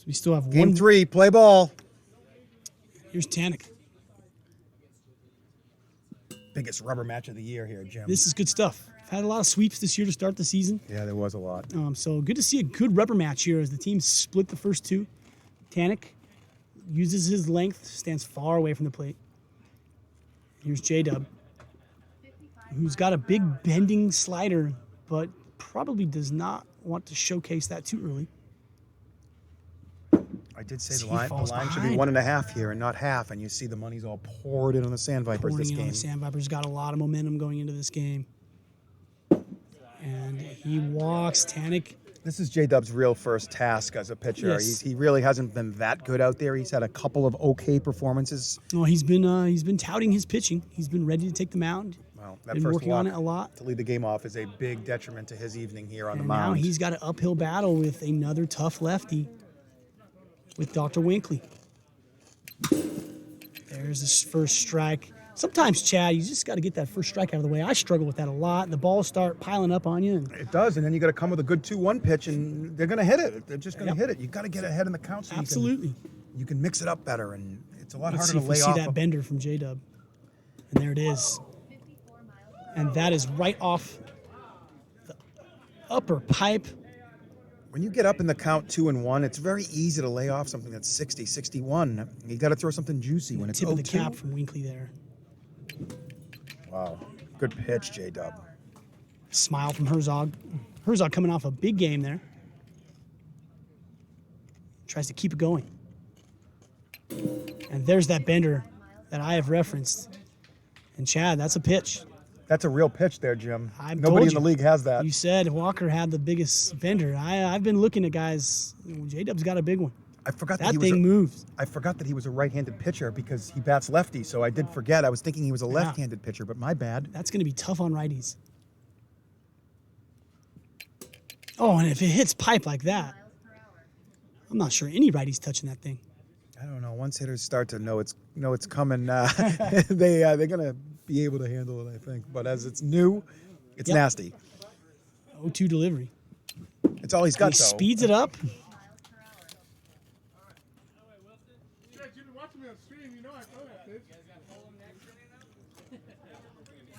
So we still have Game 3, play ball. Here's Tanek. Biggest rubber match of the year here, Jim. This is good stuff. I've had a lot of sweeps this year to start the season. Yeah, there was a lot. So good to see a good rubber match here as the team split the first two. Tanek uses his length, stands far away from the plate. Here's J-Dub, who's got a big bending slider, but probably does not want to showcase that too early. I did say the line should be 1.5 here and not half, and you see the money's all poured in on the Sand Vipers this game. The Sand Vipers got a lot of momentum going into this game. And he walks Tanek. This is J-Dub's real first task as a pitcher. Yes. He really hasn't been that good out there. He's had a couple of okay performances. Well, he's been touting his pitching. He's been ready to take the mound. Well, that been first working walk on it a lot. to lead the game off is a big detriment to his evening here on the And mound. now he's got an uphill battle with another tough lefty with Dr. Winkley. There's his first strike. Sometimes, Chad, you just got to get that first strike out of the way. I struggle with that a lot. The balls start piling up on you. It does, and then you got to come with a good 2-1 pitch, and they're going to hit it. They're just going to hit it. You got to get ahead in the count. So Absolutely. You can mix it up better, and it's a lot Let's harder to lay off. See that bender from J-Dub. And there it is. And that is right off the upper pipe. When you get up in the count 2-1, it's very easy to lay off something that's 60, 61. You got to throw something juicy when it's 0-2. Tip of the cap from Winkley there. Wow. Good pitch, J-Dub. Smile from Herzog. Herzog coming off a big game there. Tries to keep it going. And there's that bender that I have referenced. And Chad, that's a pitch. That's a real pitch there, Jim. Nobody in the league has that. You said Walker had the biggest bender. I've been looking at guys. J-Dub's got a big one. I forgot that thing moves. I forgot that he was a right-handed pitcher because he bats lefty, so I did forget. I was thinking he was a left-handed pitcher, but my bad. That's going to be tough on righties. Oh, and if it hits pipe like that, I'm not sure any righty's touching that thing. I don't know. Once hitters start to know it's coming, they're gonna be able to handle it, I think. But as it's new, it's nasty. 0-2 delivery. It's all he's got, though. He speeds it up.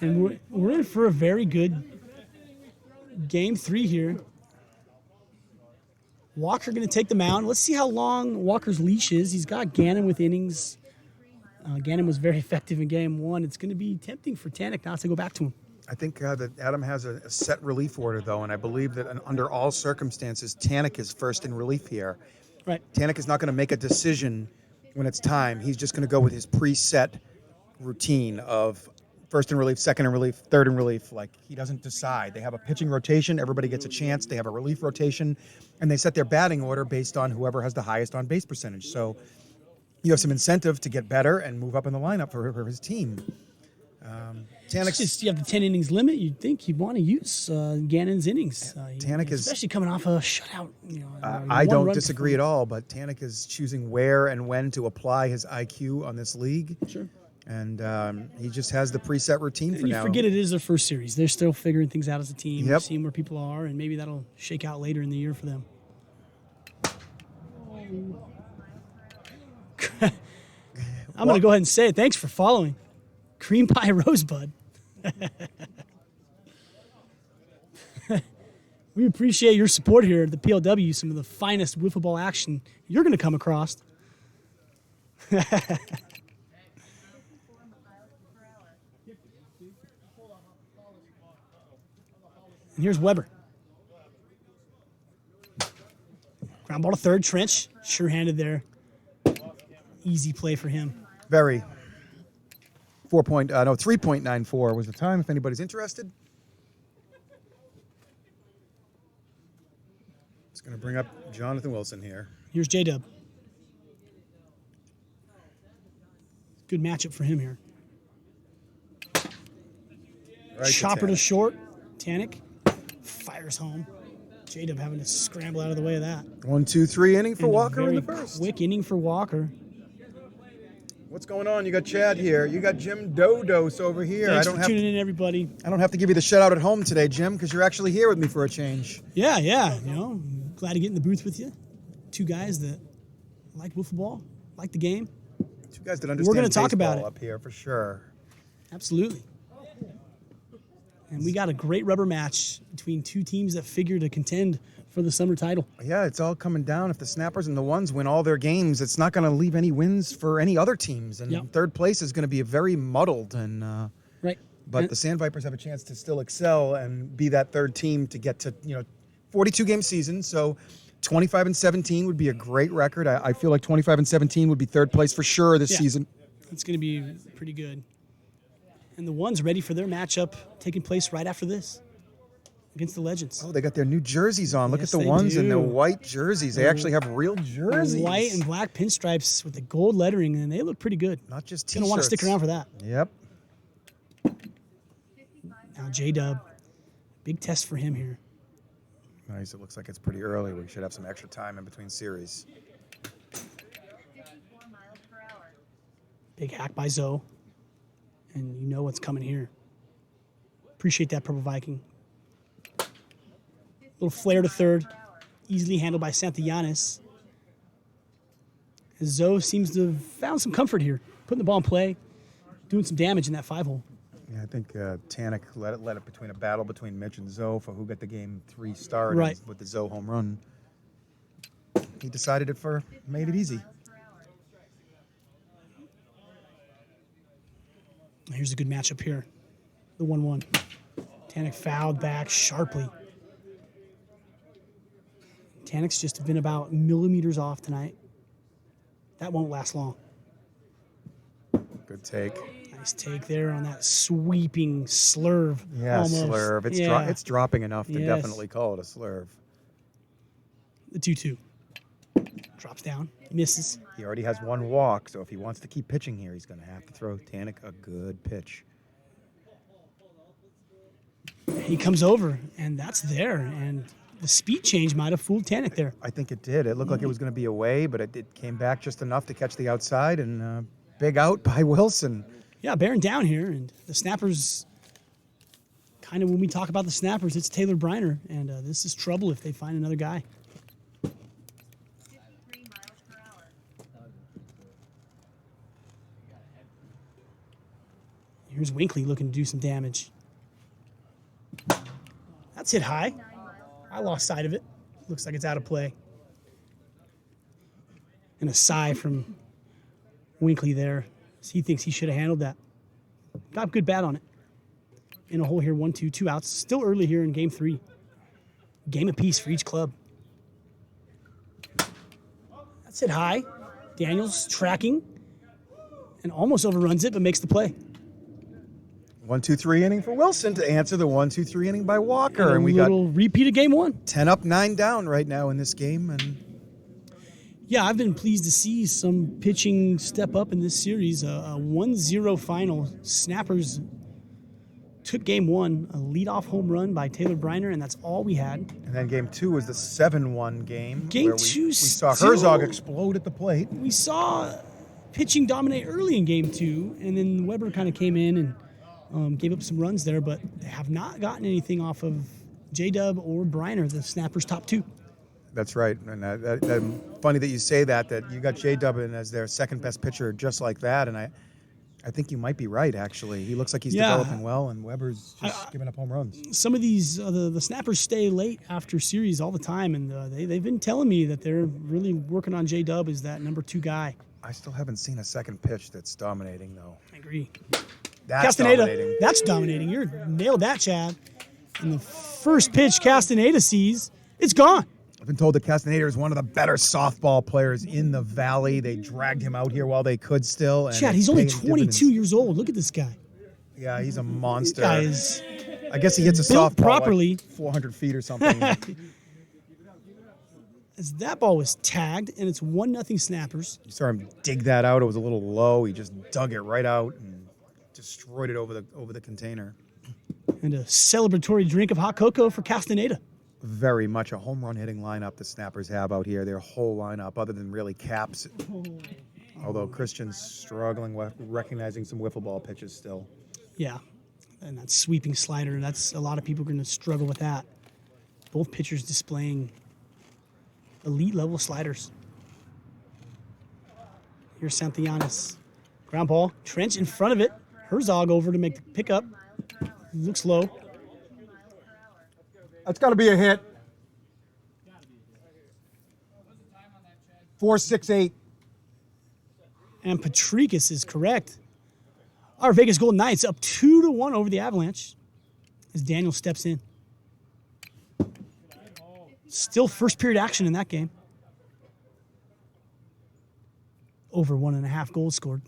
And we're in for a very good game 3 here. Walker going to take the mound. Let's see how long Walker's leash is. He's got Gannon with innings. Gannon was very effective in game 1. It's going to be tempting for Tanek not to go back to him. I think that Adam has a set relief order, though, and I believe that under all circumstances, Tanek is first in relief here. Right. Tanek is not going to make a decision when it's time. He's just going to go with his preset routine of first in relief, second in relief, third in relief. Like, he doesn't decide. They have a pitching rotation. Everybody gets a chance. They have a relief rotation, and they set their batting order based on whoever has the highest on-base percentage. So you have some incentive to get better and move up in the lineup for his team. Tanek's just, you have the 10 innings limit. You'd think you'd want to use Gannon's innings. Tanek is especially coming off a shutout. I don't disagree at all, but Tanek is choosing where and when to apply his IQ on this league. Sure. And he just has the preset routine for now. You forget it is their first series. They're still figuring things out as a team, Yep. seeing where people are, and maybe that'll shake out later in the year for them. I'm going to go ahead and say it. Thanks for following. Cream Pie Rosebud. We appreciate your support here at the PLW, some of the finest wiffle ball action you're going to come across. And here's Weber. Ground ball to third, Trench. Sure-handed there. Easy play for him. Very. 3.94 was the time, if anybody's interested. It's going to bring up Jonathan Wilson here. Here's J-Dub. Good matchup for him here. Right Chopper to Tanek. short. Tanek fires home. J-Dub having to scramble out of the way of that. 1-2-3 inning for And Walker a in very the first. quick inning for Walker. What's going on? You got Chad here. You got Jim Dodos over here. Thanks for tuning in, everybody. I don't have to give you the shout out at home today, Jim, because you're actually here with me for a change. Yeah. Glad to get in the booth with you. Two guys that like wiffle ball, like the game. Two guys that understand We're going to talk about baseball it up here for sure. Absolutely. And we got a great rubber match between two teams that figure to contend for the summer title. Yeah, it's all coming down. If the Snappers and the Ones win all their games, it's not going to leave any wins for any other teams. And Yep. third place is going to be very muddled. Right. But the Sand Vipers have a chance to still excel and be that third team to get to 42-game season. So 25-17 would be a great record. I feel like 25-17 would be third place for sure this season. It's going to be pretty good. And the Ones ready for their matchup taking place right after this against the Legends. Oh, they got their new jerseys on. Look Yes, at the they Ones in their do. white jerseys. They actually have real jerseys. White and black pinstripes with the gold lettering, and they look pretty good. Not just Going T-shirts. to want to stick around for that. Yep. Now J-Dub, big test for him here. Nice. It looks like it's pretty early. We should have some extra time in between series. 54 miles per hour. Big hack by Zoe. And you know what's coming here. Appreciate that, Purple Viking. Little flare to third. Easily handled by Santillanes. Zoe seems to have found some comfort here. Putting the ball in play. Doing some damage in that 5-hole. Yeah, I think Tanik let it between a battle between Mitch and Zoe for who got the game 3 start Right. with the Zoe home run. He decided made it easy. Here's a good matchup here. The 1-1. Tanik fouled back sharply. Tanik's just been about millimeters off tonight. That won't last long. Good take. Nice take there on that sweeping slurve. Yeah, almost. slurve. It's dropping enough to Yes. definitely call it a slurve. The 2-2. Drops down. Misses. He already has 1 walk, so if he wants to keep pitching here, he's going to have to throw Tanik a good pitch. He comes over, and that's there. And the speed change might have fooled Tanik there. I think it did. It looked like it was going to be away, but it came back just enough to catch the outside, and big out by Wilson. Yeah, bearing down here. And the Snappers, kind of when we talk about the Snappers, it's Taylor Bryner. And this is trouble if they find another guy. 53 miles per hour. Here's Winkley looking to do some damage. That's hit high. 9 miles per I lost sight of it. Looks like it's out of play. And a sigh from Winkley there. He thinks he should have handled that. Got a good bat on it. In a hole here, 1-2, 2 outs. Still early here in game 3. Game apiece for each club. That's hit high. Daniels tracking and almost overruns it, but makes the play. 1-2-3 inning for Wilson to answer the 1-2-3 inning by Walker, And and we a got little repeat of game 1. 10 up, 9 down right now in this game, and Yeah, I've been pleased to see some pitching step up in this series. A 1-0 final. Snappers took game 1, a leadoff home run by Taylor Bryner, and that's all we had. then game 2 was the 7-1 game. Game where 2 we saw still- Herzog explode at the plate. We saw pitching dominate early in game 2, and then Weber kind of came in and gave up some runs there, but they have not gotten anything off of J-Dub or Bryner, the Snappers' top 2. That's right, and that funny that you say that you got J-Dub in as their second best pitcher just like that, and I think you might be right, actually. He looks like he's Yeah. developing well, and Weber's just giving up home runs. Some of these, the Snappers stay late after series all the time, and they've been telling me that they're really working on J-Dub as that number 2 guy. I still haven't seen a second pitch that's dominating, though. I agree. That's Castaneda, dominating. that's dominating. You nailed that, Chad. And the first pitch Castaneda sees, it's gone. I've been told that Castaneda is one of the better softball players in the Valley. They dragged him out here while they could still. And Chad, it's he's only paying 22 dividends. years old. Look at this guy. Yeah, he's a monster. This guy is I guess he hits a built softball properly. like 400 feet or something. as that ball was tagged, and it's 1-0 Snappers. You saw him dig that out. It was a little low. He just dug it right out and destroyed it over the container. And a celebratory drink of hot cocoa for Castaneda. Very much a home run hitting lineup the Snappers have out here. Their whole lineup, other than really Caps. Although Christian's struggling with recognizing some wiffle ball pitches still. Yeah, and that sweeping slider, that's a lot of people are going to struggle with that. Both pitchers displaying elite level sliders. Here's Santillanes. Ground ball. Trench in front of it. Herzog over to make the pickup. Looks low. That's got to be a hit. 4.68. And Patrikas is correct. Our Vegas Golden Knights up 2-1 over the Avalanche as Daniel steps in. Still first period action in that game. Over 1.5 goals scored.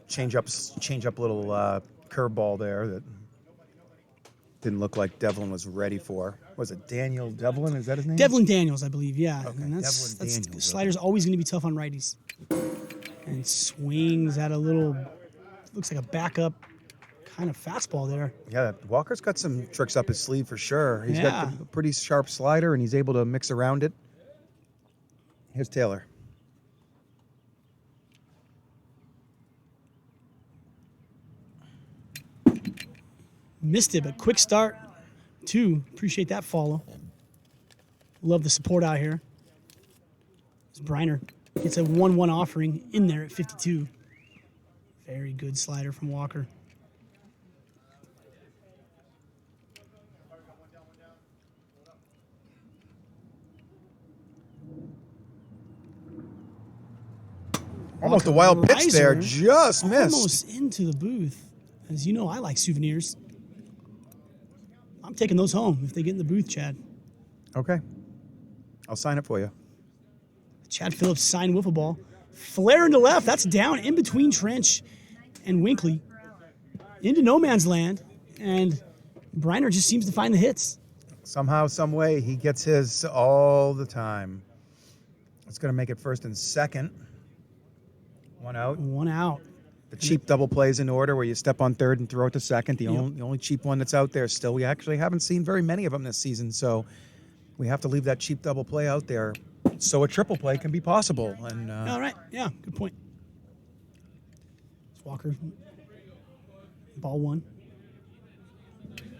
Change up little curveball there that didn't look like Devlin was ready for. Was it Daniel Devlin? Is that his name? Devlin Daniels, I believe, yeah. Okay, And that's Devlin Daniels, slider's always going to be tough on righties. And swings at a little, looks like a backup kind of fastball there. Yeah, Walker's got some tricks up his sleeve for sure. He's got Yeah. a pretty sharp slider, and he's able to mix around it. Here's Taylor. Missed it, but quick start. 2, appreciate that follow. Love the support out here. As Bryner gets a 1-1 offering in there at 52. Very good slider from Walker. Almost a wild pitch there, Riser just missed. Almost into the booth. As you know, I like souvenirs. I'm taking those home if they get in the booth, Chad. Okay, I'll sign it for you. Chad Phillips signed wiffle ball. Flare into left. That's down in between Trench and Winkley. Into no man's land. And Bryner just seems to find the hits. Somehow, some way, he gets his all the time. It's going to make it first and second. 1 out. 1 out. The cheap double plays in order where you step on third and throw it to second. The only cheap one that's out there still. We actually haven't seen very many of them this season, so we have to leave that cheap double play out there so a triple play can be possible. And All right. Yeah, good point. It's Walker. Ball 1.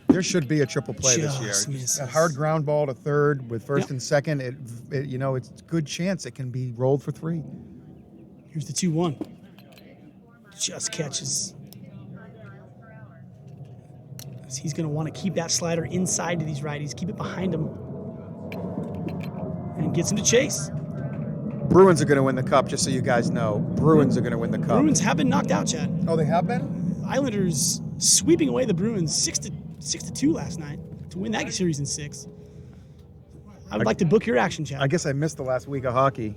there should be a triple play this year. Just misses. A hard ground ball to third with first Yep. and second. It's a good chance it can be rolled for 3. Here's the 2-1. Just catches. He's going to want to keep that slider inside to these righties, keep it behind him, and gets him to chase. Bruins are going to win the cup, just so you guys know. Bruins are going to win the cup. Bruins have been knocked out, Chad. Oh, they have been? Islanders sweeping away the Bruins 6-2 last night to win that series in 6. I would like to book your action, Chad. I guess I missed the last week of hockey.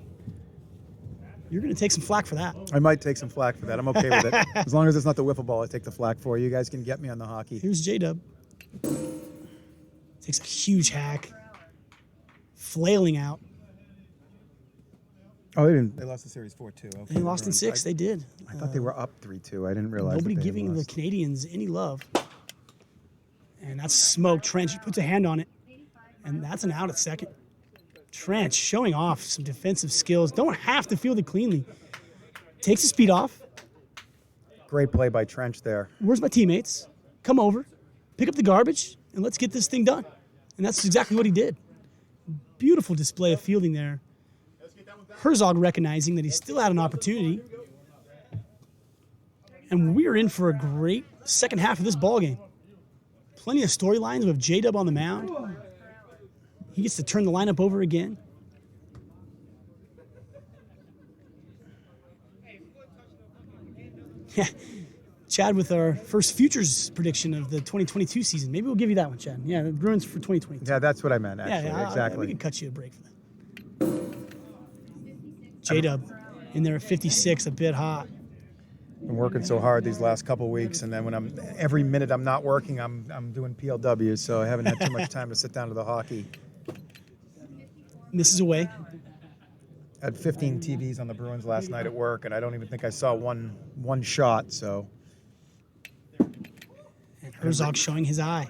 You're going to take some flack for that. I might take some flack for that. I'm okay with it. As long as it's not the wiffle ball, I take the flack for. You guys can get me on the hockey. Here's J-Dub. Takes a huge hack. Flailing out. Oh, they didn't. They lost the series 4-2. Okay. They lost in 6. They did. I thought they were up 3-2. I didn't realize. Nobody that they had giving the lost. Canadians any love. And that's smoke. Trench puts a hand on it. And that's an out at second. Trench showing off some defensive skills. Don't have to field it cleanly. Takes the speed off. Great play by Trench there. Where's my teammates? Come over. Pick up the garbage. And let's get this thing done. And that's exactly what he did. Beautiful display of fielding there. Herzog recognizing that he still had an opportunity. And we are in for a great second half of this ballgame. Plenty of storylines with J-Dub on the mound. He gets to turn the lineup over again. Yeah, Chad with our first futures prediction of the 2022 season. Maybe we'll give you that one, Chad. Yeah, the Bruins for 2022. Yeah, that's what I meant, actually. Yeah, Exactly. we can cut you a break for that. J-Dub in there at 56, a bit hot. Been working so hard these last couple weeks, and then when every minute I'm not working, I'm doing PLW, so I haven't had too much time to sit down to the hockey. Misses away. Had 15 TVs on the Bruins last night at work, and I don't even think I saw one shot. So And Herzog showing his eye.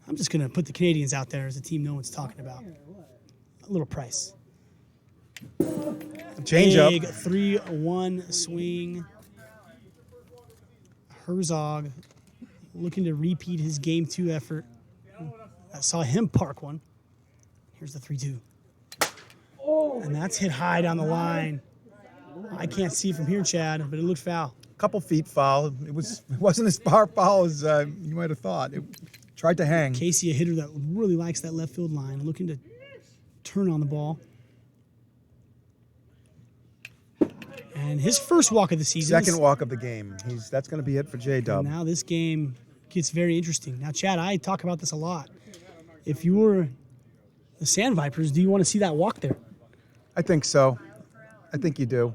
I'm just going to put the Canadians out there as a team no one's talking about. A little price. change up. Big 3-1 swing. Herzog looking to repeat his game 2 effort. I saw him park one. Here's the 3-2. And that's hit high down the line. I can't see from here, Chad, but it looked foul. Couple feet foul. It wasn't as far foul as you might have thought. It tried to hang. Casey, a hitter that really likes that left field line, looking to turn on the ball. And his first walk of the season. Second walk of the game. That's going to be it for J-Dub. Now this game gets very interesting. Now, Chad, I talk about this a lot. If you were the Sand Vipers, do you want to see that walk there? I think so. I think you do.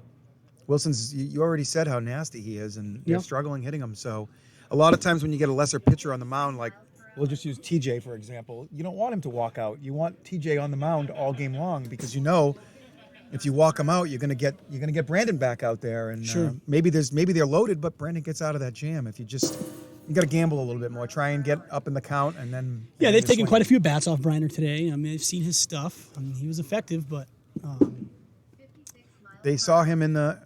Wilson's, you already said how nasty he is, and they're Yep. struggling hitting him. So a lot of times when you get a lesser pitcher on the mound, like we'll just use TJ, for example, you don't want him to walk out. You want TJ on the mound all game long because you know if you walk him out, you're gonna get Brandon back out there, and Sure. maybe they're loaded, but Brandon gets out of that jam. If you got to gamble a little bit more, try and get up in the count, and then Yeah, they've taken quite a few bats off Bryner today. I mean, I've seen his stuff. I mean, he was effective, but They saw him in the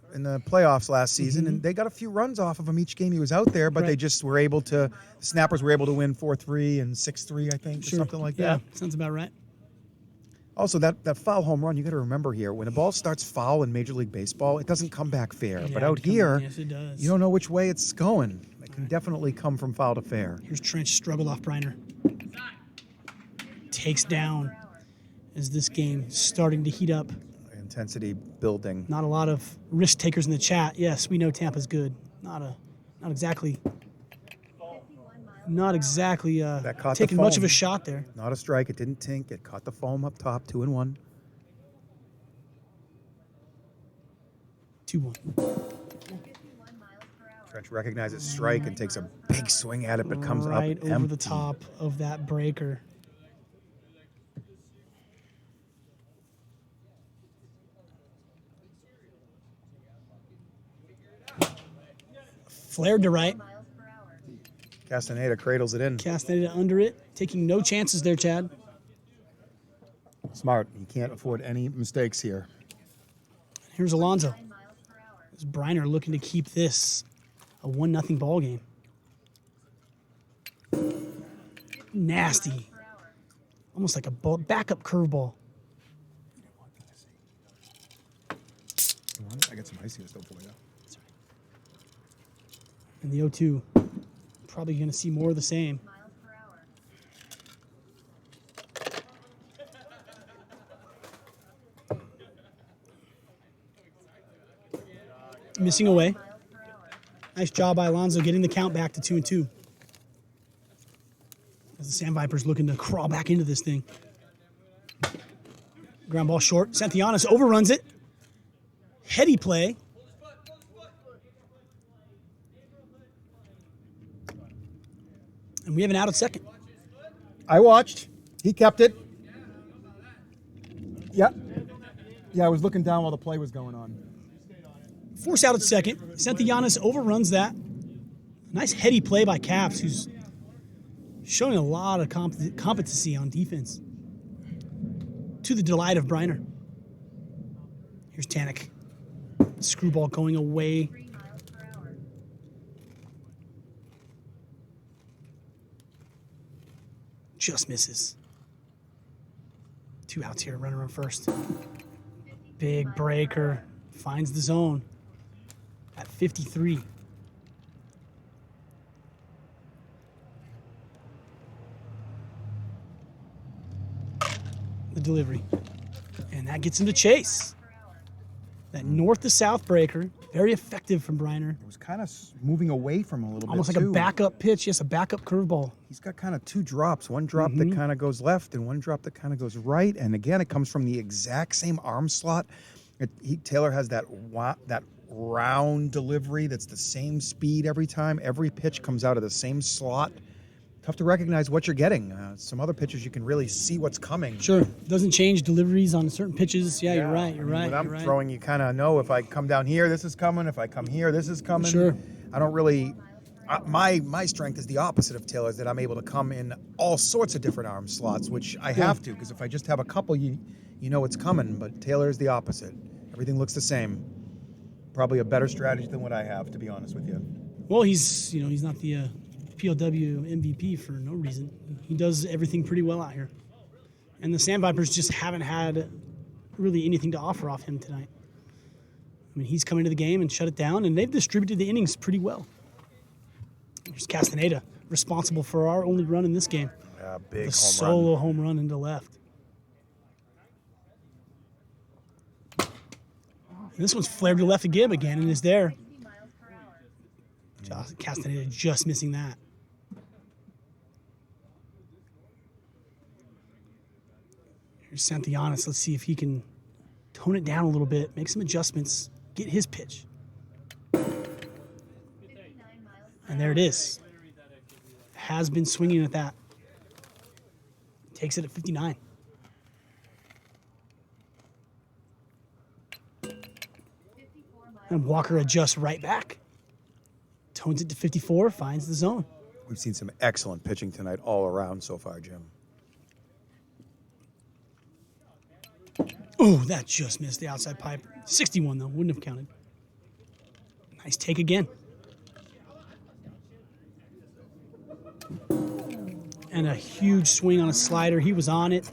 playoffs last season, and they got a few runs off of him each game he was out there. But they Right. just were able to. The Snappers were able to win 4-3 and 6-3, I think, or something like yeah, that. sounds about right. Also, that foul home run, you got to remember here, when a ball starts foul in Major League Baseball, it doesn't come back fair. Yeah, but out it comes- here, yes, it does. you don't know which way it's going. It can definitely come from foul to fair. Here's Trench struggled off Bryner. Takes down as this game starting to heat up. Intensity building. Not a lot of risk takers in the chat. Yes, we know Tampa's good. Not exactly That caught the taking much of foam. a shot there. Not a strike. It didn't tink. It caught the foam up top, 2-1. 2-1. Trench recognizes strike and takes a big swing at it, but comes right up over empty. the top of that breaker. Flared to right. Castaneda cradles it in. Castaneda under it. Taking no chances there, Chad. Smart. He can't afford any mistakes here. Here's Alonso. It's Bryner looking to keep this a 1-0 ball game. Nasty. Almost like a backup curveball. I got some ice here still for you. And the 0-2. Probably going to see more of the same. Missing away. Nice job by Alonso getting the count back to 2-2. As the Sand Vipers looking to crawl back into this thing. Ground ball short. Santillanes overruns it. Heady play. And we have an out at second. I watched. He kept it. Yeah. Yeah, I was looking down while the play was going on. Force out at second. Santillanes overruns that. Nice heady play by Caps, who's showing a lot of competency on defense. To the delight of Bryner. Here's Tanik. Screwball going away. Just misses. 2 outs here, runner on first. Big breaker. Finds the zone at 53. The delivery. And that gets him to chase. That north to south breaker. Very effective from Bryner. It was kind of moving away from him a little Almost bit, like too. a backup pitch. Yes, a backup curveball. He's got kind of 2 drops. One drop that kind of goes left and one drop that kind of goes right. And again, it comes from the exact same arm slot. Taylor has that round delivery that's the same speed every time. Every pitch comes out of the same slot. Tough to recognize what you're getting. Some other pitches you can really see what's coming. Sure. Doesn't change deliveries on certain pitches. Yeah, you're right. You're right. When I'm you're right. throwing, you kind of know if I come down here, this is coming. If I come here, this is coming. Sure. I don't really. My strength is the opposite of Taylor's, that I'm able to come in all sorts of different arm slots, which I have to, because if I just have a couple, you know what's coming. But Taylor is the opposite. Everything looks the same. Probably a better strategy than what I have, to be honest with you. Well, he's not the PLW MVP for no reason. He does everything pretty well out here. And the Sand Vipers just haven't had really anything to offer off him tonight. I mean, he's come into the game and shut it down, and they've distributed the innings pretty well. Here's Castaneda, responsible for our only run in this game. Yeah, big The home solo run. home run into left. And this one's flared to left again and is there. 60 miles per hour. Castaneda just missing that. Here's Santillanes. Let's see if he can tone it down a little bit, make some adjustments, get his pitch. 59 miles per And there it is. Has been swinging at that. Takes it at 59. 54 miles. And Walker adjusts right back. Tones it to 54, finds the zone. We've seen some excellent pitching tonight all around so far, Jim. Oh, that just missed the outside pipe. 61, though. Wouldn't have counted. Nice take again. And a huge swing on a slider. He was on it.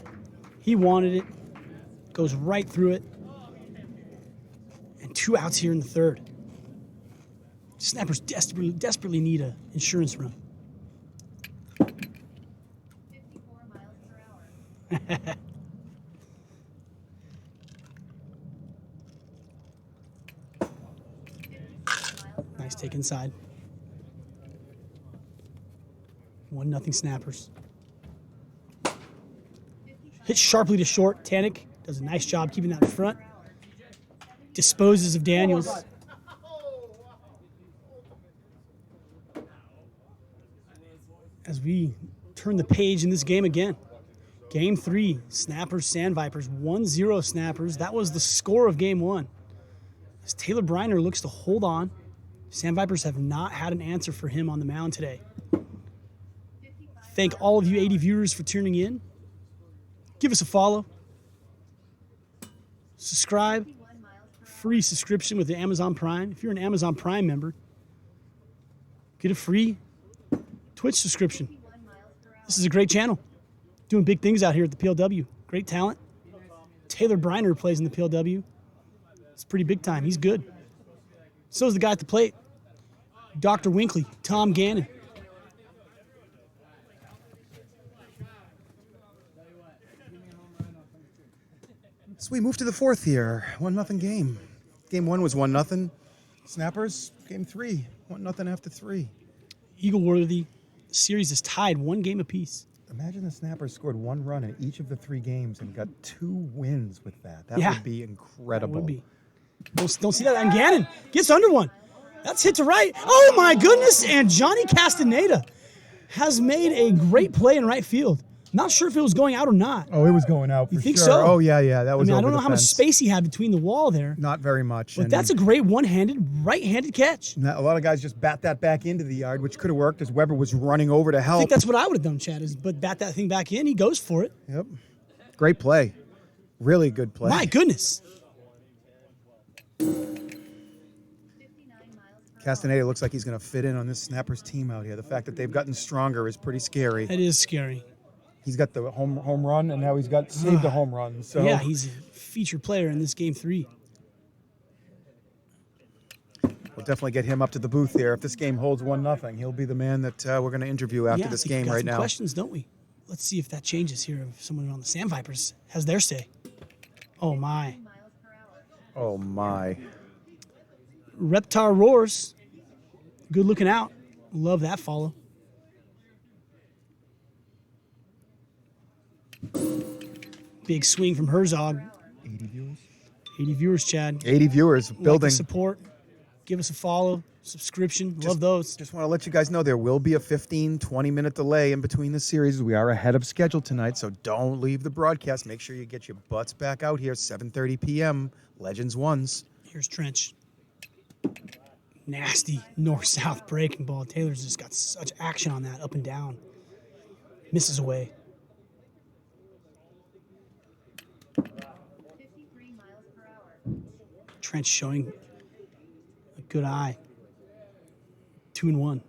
He wanted it. Goes right through it. And 2 outs here in the third. Snappers desperately need an insurance run. 54 miles per hour. Nice take inside. 1-0 Snappers. Hit sharply to short. Tanik does a nice job keeping that in front. Disposes of Daniels. As we turn the page in this game again. Game 3, Snappers, Sandvipers, 1-0 Snappers. That was the score of game 1. As Taylor Bryner looks to hold on, Sandvipers have not had an answer for him on the mound today. Thank all of you 80 viewers for tuning in. Give us a follow. Subscribe. 51 miles per hour. Free subscription with the Amazon Prime. If you're an Amazon Prime member, get a free Twitch subscription. 51 miles per hour. This is a great channel. Doing big things out here at the PLW. Great talent. Taylor Bryner plays in the PLW. It's pretty big time. He's good. So is the guy at the plate. Dr. Winkley, Tom Gannon. So we move to the fourth here. 1-0 game. Game 1 was 1-0. Snappers, game 3. 1-0 after 3. Eagle Worthy. The series is tied 1 game apiece. Imagine the Snappers scored 1 run in each of the 3 games and got 2 wins with that. That Yeah. would be incredible. That would be. Don't see that. And Gannon gets under one. That's hit to right. Oh my goodness. And Johnny Castaneda has made a great play in right field. Not sure if it was going out or not. Oh, it was going out for You think sure. so? Oh, yeah. That was I over don't know the how much fence. space he had between the wall there. Not very much. But and that's a great one-handed, right-handed catch. a lot of guys just bat that back into the yard, which could have worked as Weber was running over to I help. think that's what I would have done, Chad, is but bat that thing back in. He goes for it. Yep. Great play. Really good play. My goodness. 59 miles per Castaneda looks like he's going to fit in on this Snappers team out here. The fact that they've gotten stronger is pretty scary. That is scary. He's got the home run, and now he's got saved a home run. So Yeah, he's a featured player in this game 3. we'll definitely get him up to the booth here. If this game holds 1-0, he'll be the man that we're going to interview after Yeah, this I think we've game got right some now. questions, don't we? Let's see if that changes here. If someone on the Sandvipers has their say. Oh, my. miles per hour. Oh, my. Reptar roars. Good looking out. Love that follow. Big swing from Herzog. 80 viewers? 80 viewers, Chad. 80 viewers. Like the Building. support. Give us a follow. Subscription. Love those. Just want to let you guys know there will be a 15, 20-minute delay in between the series. We are ahead of schedule tonight, so don't leave the broadcast. Make sure you get your butts back out here, 7:30 p.m., Legends Ones. Here's Trench. Nasty north-south breaking ball. Taylor's just got such action on that, up and down. Misses away. 53 miles per hour. Trench showing a good eye. 2-1.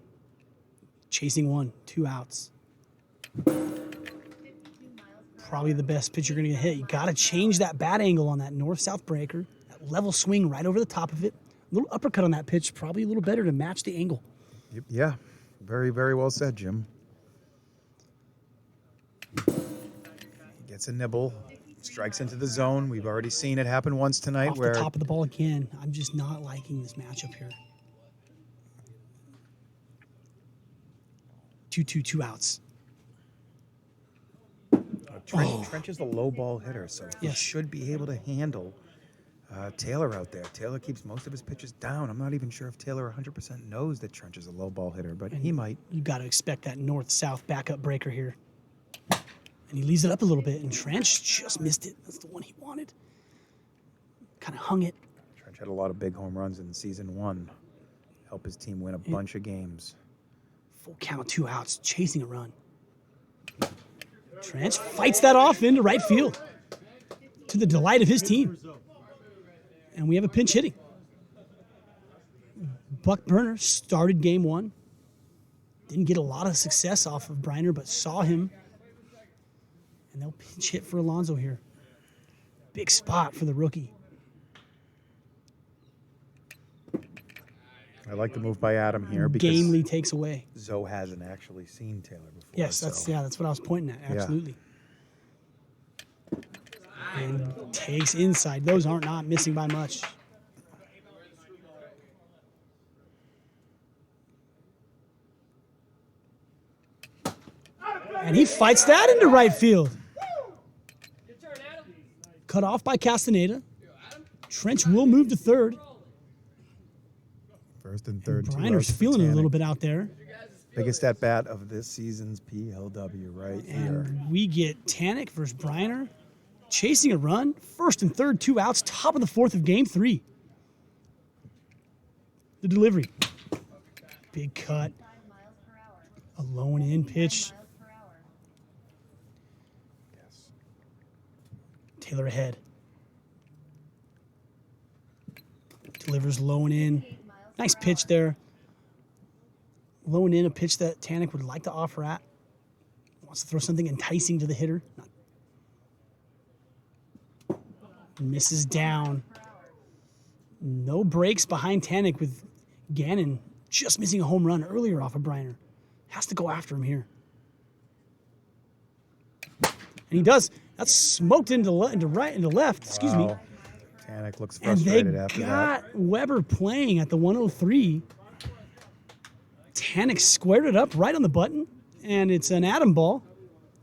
Chasing 1. 2 outs. 52 miles per hour. probably the best pitch you're going to hit. You got to change that bat angle on that north-south breaker. That level swing right over the top of it. A little uppercut on that pitch, probably a little better to match the angle. Yeah, very, very well said, Jim. Gets a nibble, strikes into the zone. We've already seen it happen once tonight. Off where the top of the ball again. I'm just not liking this matchup here. 2-2, 2 outs. Trench is a low ball hitter, so he Yes. should be able to handle Taylor out there. Taylor keeps most of his pitches down. I'm not even sure if Taylor 100% knows that Trench is a low ball hitter, but he might. You got to expect that north-south backup breaker here. And he leaves it up a little bit, and Trench just missed it. That's the one he wanted. Kind of hung it. Trench had a lot of big home runs in season 1. Help his team win a bunch of games. Full count, 2 outs, chasing a run. Trench fights that off into right field to the delight of his team. And we have a pinch hitting. Buck Bryner started game 1. Didn't get a lot of success off of Bryner, but saw him. And they'll pinch hit for Alonso here. Big spot for the rookie. I like the move by Adam here because Gamely takes away. Zoe hasn't actually seen Taylor before. Yes, that's what I was pointing at. Absolutely. And takes inside. Those aren't not missing by much. And he fights that into right field. Cut off by Castaneda. Trench will move to third. First and third. Bryner's feeling it a little bit out there. Biggest at bat of this season's PLW right here. And we get Tanek versus Bryner. Chasing a run. First and third, 2 outs. Top of the 4th of game 3. The delivery. Big cut. 5 miles per hour. A low and in pitch. Miles per hour. Yes. Taylor ahead. Delivers low and in. 8 miles Nice per pitch hour. there. Low and in, a pitch that Tanek would like to offer at. Wants to throw something enticing to the hitter. Misses down. No breaks behind Tanek with Gannon just missing a home run earlier off of Bryner. Has to go after him here. And he does. That's smoked into right, into left. Excuse me. Wow. Tanek looks And they frustrated after that. got Weber playing at the 103. Tanek squared it up right on the button, and it's an Adam ball.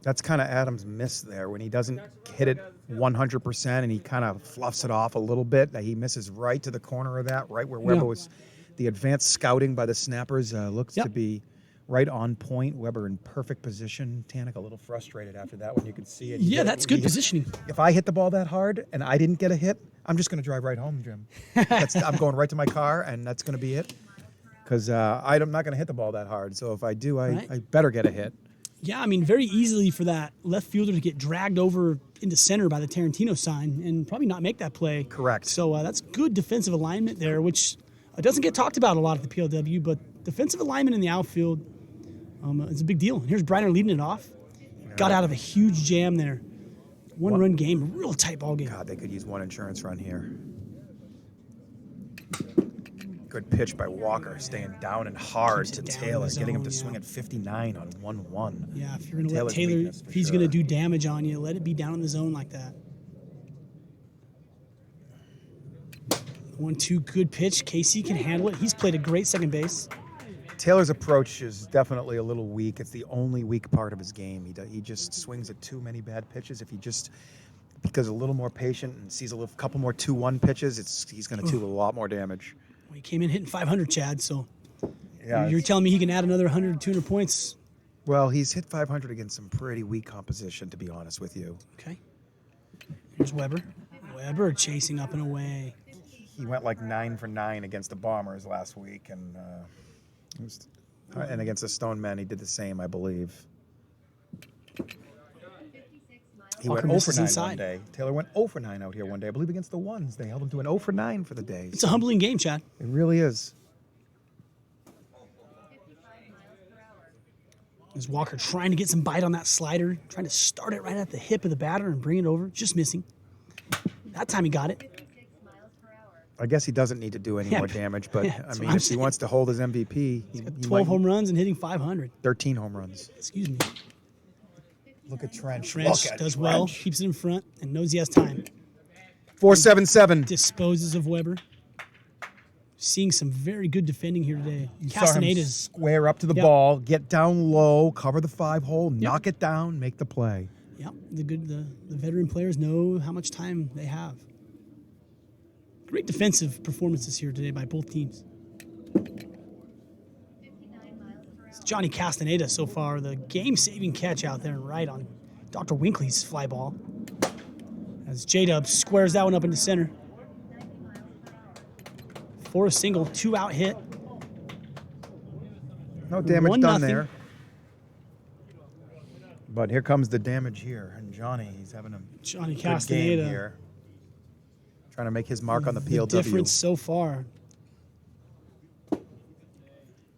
That's kind of Adam's miss there when he doesn't hit it 100% and he kind of fluffs it off a little bit. He misses right to the corner of that, right where Weber was. The advanced scouting by the snappers looks to be right on point. Weber in perfect position. Tanek a little frustrated after that when you could see it. Yeah, that's good positioning. If I hit the ball that hard and I didn't get a hit, I'm just going to drive right home, Jim. I'm going right to my car, and that's going to be it. Because I'm not going to hit the ball that hard. So if I do, I better get a hit. Yeah, I mean, very easily for that left fielder to get dragged over into center by the Tarantino sign and probably not make that play. Correct. So that's good defensive alignment there, which doesn't get talked about a lot at the PLW, but defensive alignment in the outfield is a big deal. And here's Bryner leading it off. Got out of a huge jam there. One-run game, real tight ball game. God, they could use one insurance run here. Good pitch by Walker, staying down and hard Keeps to it down in Taylor, the getting him to zone, swing yeah. at 59 on 1-1. Yeah, if you're going to let Taylor's Taylor, weakness, for if he's sure. going to do damage on you, let it be down in the zone like that. 1-2, good pitch. KC can handle it. He's played a great second base. Taylor's approach is definitely a little weak. It's the only weak part of his game. He just swings at too many bad pitches. If he just becomes a little more patient and sees a couple more 2-1 pitches, he's going to do a lot more damage. Well, he came in hitting 500, Chad, so Yeah, you're telling me he can add another 100, 200 points. well, he's hit 500 against some pretty weak competition, to be honest with you. Okay. Here's Weber. Weber chasing up and away. He went like 9 for 9 against the Bombers last week, and and against the Stone Men, he did the same, I believe. 56 miles He Walker went 0 for misses 9 inside. one day. Taylor went 0 for 9 out here one day. I believe against the Ones. They held him to an 0 for 9 for the day. It's a humbling game, Chad. It really is. 55 miles per hour. As Walker trying to get some bite on that slider, trying to start it right at the hip of the batter and bring it over, just missing. That time he got it. 56 miles per hour. I guess he doesn't need to do any Yeah, more damage, but yeah, I that's mean, what I'm if he saying. wants to hold his MVP, he 12 might home runs and hitting 500. 13 home runs. Excuse me. Look at Trench. Trench Look at does well, Trench. keeps it in front, and knows he has time. 477. Disposes of Weber. Seeing some very good defending here today. You saw him Castaneda's square up to the Yep. ball, get down low, cover the 5-hole, knock it down, make the play. Yep, the veteran players know how much time they have. Great defensive performances here today by both teams. 59 miles per hour. Johnny Castaneda so far, the game-saving catch out there and right on Dr. Winkley's fly ball. As J-Dub squares that one up into center. 90 miles per hour. For a single, 2-out hit. No damage 1-0. done there. But here comes the damage here. And Johnny, he's having a Johnny good game Castaneda. here. Trying to make his mark on the The PLW. difference so far.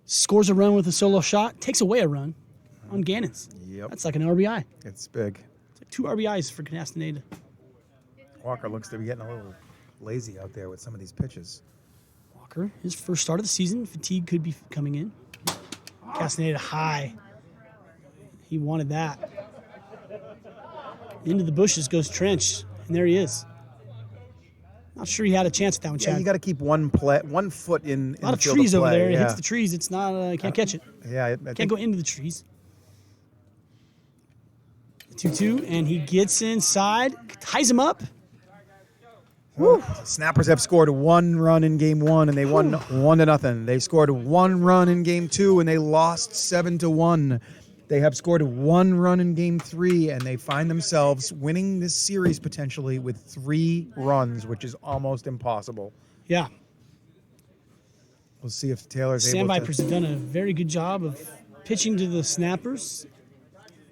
Scores a run with a solo shot, takes away a run on Gannon's. Yep. That's like an RBI. It's big. It's like 2 RBIs for Castaneda. Walker looks to be getting a little lazy out there with some of these pitches. Walker, his first start of the season, fatigue could be coming in. Castaneda high. He wanted that. Into the bushes goes Trench, and there he is. Not sure he had a chance at that one, Yeah, Chad. you got to keep one foot in a lot the of field trees over play. there. It Yeah. hits the trees. It's not. Can't catch it. Yeah, I Can't think go into the trees. 2-2, and he gets inside, ties him up. Snappers have scored 1 run in game 1, and they won 1-0. They scored 1 run in game 2, and they lost 7-1. They have scored 1 run in game 3, and they find themselves winning this series potentially with 3 runs, which is almost impossible. Yeah, We'll see if Taylor's able Sandvipers to. have done a very good job of pitching to the snappers.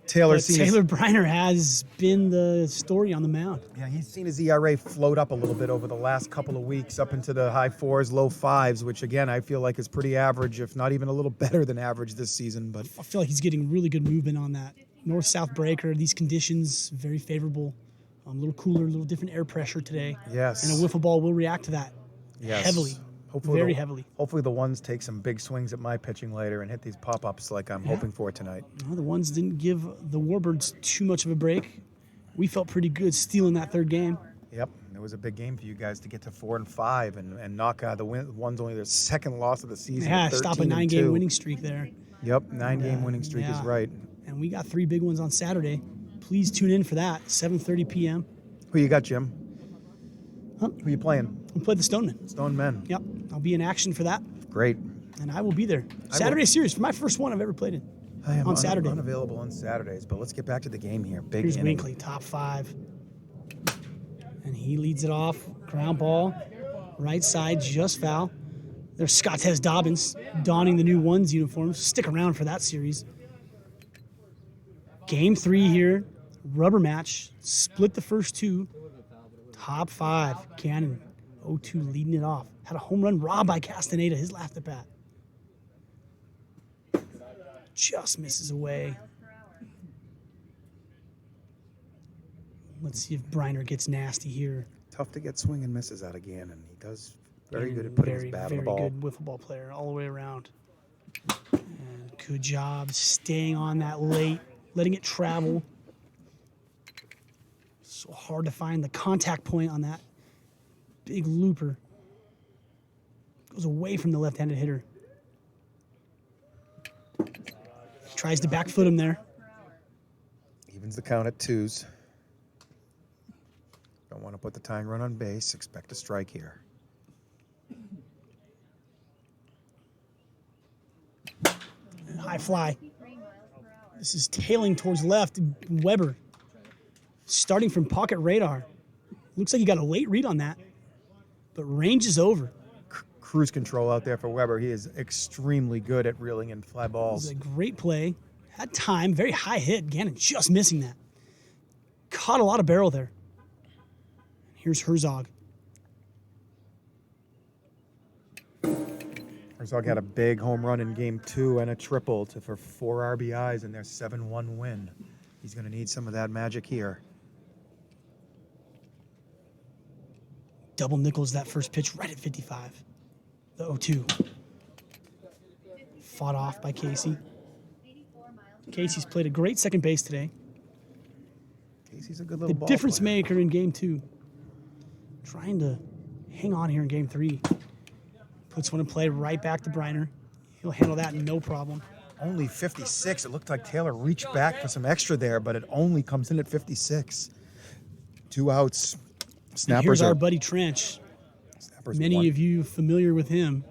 Taylor's But seen Taylor Bryner has been the story on the mound. he's seen his ERA float up a little bit over the last couple of weeks, up into the high 4s, low 5s, which again I feel like is pretty average, if not even a little better than average this season. But I feel like he's getting really good movement on that north-south breaker. These conditions very favorable. A little cooler, a little different air pressure today. yes, And a wiffle ball will react to that yes. heavily, very heavily. Hopefully the ones take some big swings at my pitching later and hit these pop-ups like I'm hoping for tonight. Well, the ones didn't give the Warbirds too much of a break. We felt pretty good stealing that third game. Yep, it was a big game for you guys to get to 4-5 and knock the one's only their second loss of the season. Yeah, at stop a 13-2. 9-game winning streak there. Yep, 9-game winning streak is Yeah. right. And we got 3 big ones on Saturday. Please tune in for that, 7:30 p.m. Who you got, Jim? Huh? Who you playing? We play the Stonemen. Stone Men. Yep, I'll be in action for that, Great. and I will be there. Saturday series for my first one I've ever played in. I am On Saturday. unavailable on Saturdays, but let's get back to the game here. Big Here's inning. Winkley, top 5. And he leads it off. Ground ball, right side, just foul. There's Scottez Dobbins donning the new ones uniforms. Stick around for that series. Game 3 here. Rubber match. Split the first 2. Top 5. Cannon. 0-2 leading it off. Had a home run robbed by Castaneda, his last at bat. Just misses away. Let's see if Bryner gets nasty here. Tough to get swing and misses out again, and he does very good at And putting very, his bat on very the ball. good wiffle ball player all the way around. And good job staying on that late, letting it travel. So hard to find the contact point on that big looper. Goes away from the left-handed hitter. Tries to back foot him there. Evens the count at 2s. Don't want to put the tying run on base. Expect a strike here. High fly. 3 miles per hour. This is tailing towards left. Weber starting from pocket radar. Looks like he got a late read on that, but range is over. Cruise control out there for Weber. He is extremely good at reeling in fly It was balls. a great play. Had time, very high hit. Gannon just missing that. Caught a lot of barrel there. Here's Herzog. Herzog had a big home run in game 2 and a triple for 4 RBIs in their 7-1 win. He's going to need some of that magic here. Double Nichols that first pitch right at 55. The 0-2. Fought off by Casey. 84 miles per Casey's played a great second base today. Casey's a good little The ball difference player. maker in game 2. Trying to hang on here in game 3. Puts one in play right back to Bryner. He'll handle that no problem. Only 56. It looked like Taylor reached back for some extra there, but it only comes in at 56. 2 outs. And Snappers here's our are. buddy Trench. Snappers Many won. of you familiar with him.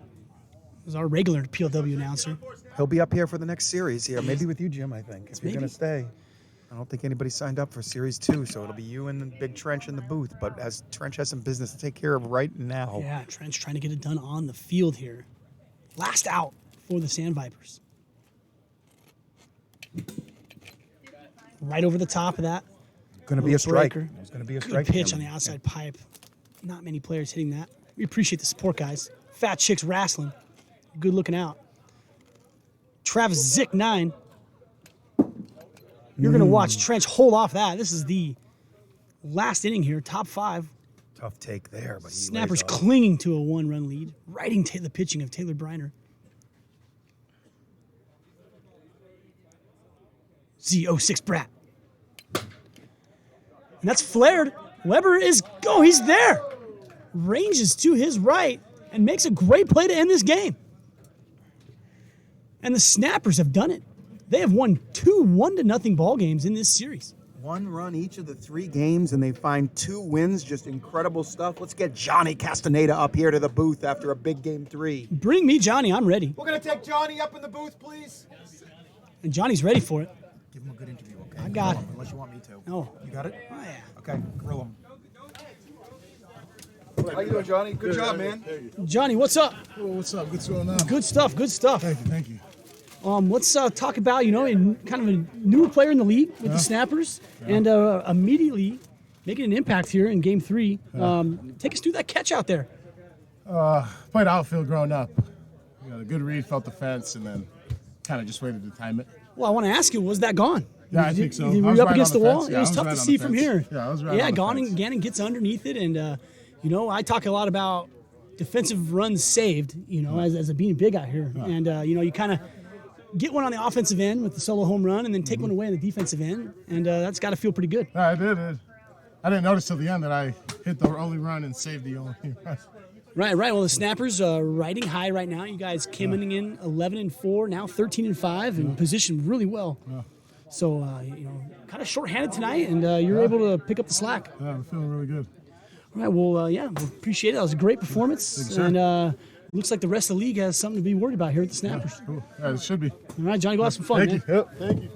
He's our regular PLW announcer. He'll be up here for the next series here. Maybe with you, Jim, I think. If you're going Maybe. to stay. I don't think anybody signed up for Series 2, so it'll be you and Big Trench in the booth. But as Trench has some business to take care of right now. Yeah, Trench trying to get it done on the field here. Last out for the Sand Vipers. Right over the top of that. Going to be a strike. Breaker. It's going to be a Good strike. pitch for on him. the outside pipe. Not many players hitting that. We appreciate the support, guys. Fat Chicks Wrestling. Good looking out. Travis Zick 9. You're going to watch Trench hold off that. This is the last inning here, top 5. Tough take there, but he Snappers lays off. clinging to a 1-run lead, riding the pitching of Taylor Bryner. Z06 Brat. And that's flared. Weber is, he's there. Ranges to his right and makes a great play to end this game. And the Snappers have done it. They have won 2 1-0 ball games in this series. 1 run each of the 3 games, and they find 2 wins. Just incredible stuff. Let's get Johnny Castaneda up here to the booth after a big game 3. Bring me Johnny, I'm ready. We're going to take Johnny up in the booth, please. And Johnny's ready for it. Give him a good interview, okay? I got Grill it. him, unless you want me to. Oh. You got it? Oh, yeah. Okay, grill him. How you doing, Johnny? Good job, man. Johnny, what's up? Oh, what's up? What's going on? Good stuff, good stuff. Thank you. Let's talk about, in kind of a newer player in the league with the Snappers and immediately making an impact here in game 3. Take us through that catch out there. Played outfield growing up. A good read, felt the fence, and then kind of just waited to time it. Well, I want to ask you, was that gone? Yeah, I think so. Were I you was up right against on the the wall? fence. It Yeah, was I was tough right to on see the from fence. here. Yeah, I was right on the fence. Gannon gets underneath it, and I talk a lot about defensive runs saved, as a being big out here. And you kind of get one on the offensive end with the solo home run, and then take one away on the defensive end, and that's got to feel pretty good. Yeah, I did. I didn't notice till the end that I hit the only run and saved the only run. Right. Well, the Snappers riding high right now. You guys came in 11-4, now 13-5, and positioned really well. Yeah. So kind of shorthanded tonight, and you're able to pick up the slack. Yeah, I'm feeling really good. All right. Well, we appreciate it. That was a great performance, Thanks, sir. and looks like the rest of the league has something to be worried about here at the Snappers. Cool. Yeah, it should be. All right, Johnny, go have some fun, Thank man. you. Yep. Thank you.